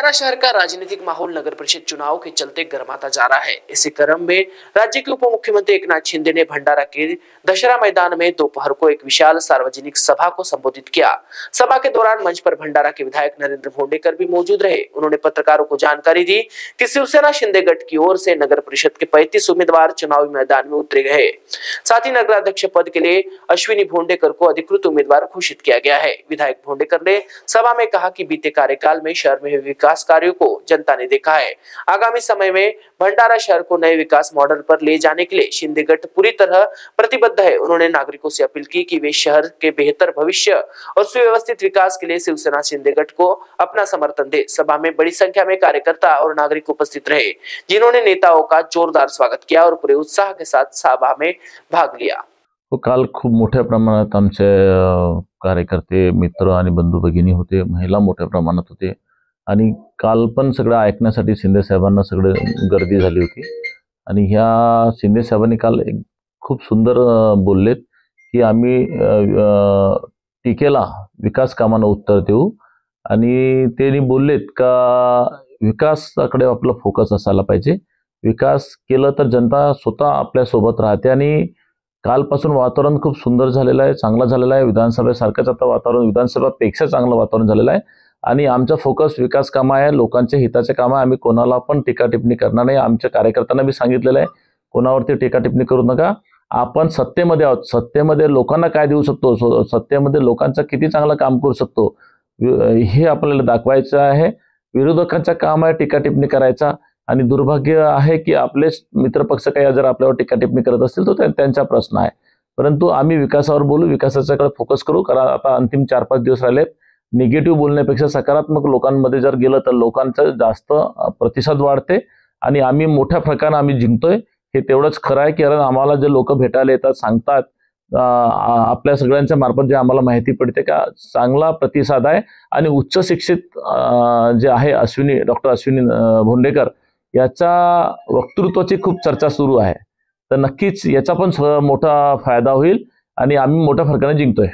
भंडारा शहर का राजनीतिक माहौल नगर परिषद चुनाव के चलते गर्माता जा रहा है। इसी क्रम में राज्य के उप मुख्यमंत्री एकनाथ शिंदे ने भंडारा के दशहरा मैदान में दोपहर को एक विशाल सार्वजनिक सभा को संबोधित किया। सभा के दौरान मंच पर भंडारा के विधायक नरेंद्र भोंडेकर भी मौजूद रहे। उन्होंने पत्रकारों को जानकारी दी कि शिवसेना शिंदे गठ की ओर से नगर परिषद के 35 उम्मीदवार चुनावी मैदान में उतरे गए। साथ ही नगराध्यक्ष पद के लिए अश्विनी भोंडेकर को अधिकृत उम्मीदवार घोषित किया गया है। विधायक भोंडेकर ने सभा में कहा कि बीते कार्यकाल में शहर में विकास कार्यों को जनता ने देखा है। आगामी समय में भंडारा शहर को नए विकास मॉडल पर ले जाने के लिए शिंदे गठ पूरी तरह प्रतिबद्ध है। उन्होंने नागरिकों से अपील की कि वे शहर के बेहतर भविष्य और सुव्यवस्थित विकास के लिए शिवसेना शिंदे गठ को अपना समर्थन दे। सभा में बड़ी संख्या में कार्यकर्ता और नागरिक उपस्थित रहे, जिन्होंने नेताओं का जोरदार स्वागत किया और पूरे उत्साह के साथ सभा में भाग लिया। काल खूप मोठ्या प्रमाणात आमचे कार्यकर्ते, मित्र आणि बंधू भगिनी होते, महिला मोठ्या प्रमाणात होते आणि काल पण सगळं ऐकण्यासाठी शिंदे साहेबांना सगळे गर्दी झाली होती। आणि ह्या शिंदे साहेबांनी काल एक खूप सुंदर बोललेत की आम्ही टीकेला विकास कामांना उत्तर देऊ आणि त्यांनी बोललेत का विकासाकडे आपला फोकस असायला पाहिजे। विकास केलं तर जनता स्वतः आपल्या सोबत राहते आणि कालपासून वातावरण खूप सुंदर झालेलं आहे, चांगलं झालेलं आहे। विधानसभेसारखंच आता वातावरण विधानसभेपेक्षा चांगलं वातावरण झालेलं आहे आणि आमचा फोकस विकास काम आहे, लोकांच्या हिताचे काम आहे। आम्ही कोणाला पण टीका टिप्पणी करणार नाही। आमच्या कार्यकर्त्यांना भी सांगितलेलं आहे कोणावरती टीका टिप्पणी करू नका। आपण सत्तेमध्ये आहोत, सत्तेमध्ये लोकांना काय देऊ शकतो, सत्तेमध्ये लोकांचं किती चांगलं काम करू शकतो हे आपल्याला दाखवायचं आहे। विरोधकांचं काम आहे टीका टिप्पणी करायचा आणि दुर्भाग्य आहे की आपले मित्र पक्ष काही जर आपल्यावर टीका टिप्पणी करत असतील तर त्यांचा प्रश्न आहे, परंतु आम्ही विकासावर बोलू, विकासाच्याकडे फोकस करू। कारण आता अंतिम 4-5 दिवस राहिलेत। निगेटिव्ह बोलण्यापेक्षा सकारात्मक लोकांमध्ये जर गेलं तर लोकांचा जास्त प्रतिसाद वाढते आणि आम्ही मोठ्या प्रकाराने आम्ही जिंकतोय हे तेवढंच खरं आहे। कारण आम्हाला जे लोक भेटायला येतात, सांगतात, आपल्या सगळ्यांच्या मार्फत जे आम्हाला माहिती पडते का चांगला प्रतिसाद आहे आणि उच्च शिक्षित जे आहे डॉक्टर अश्विनी भोंडेकर याचा वक्तृत्वाची खूप चर्चा सुरू आहे। तर नक्कीच याचा पण मोठा फायदा होईल आणि आम्ही मोठ्या फरकाने जिंकतोय।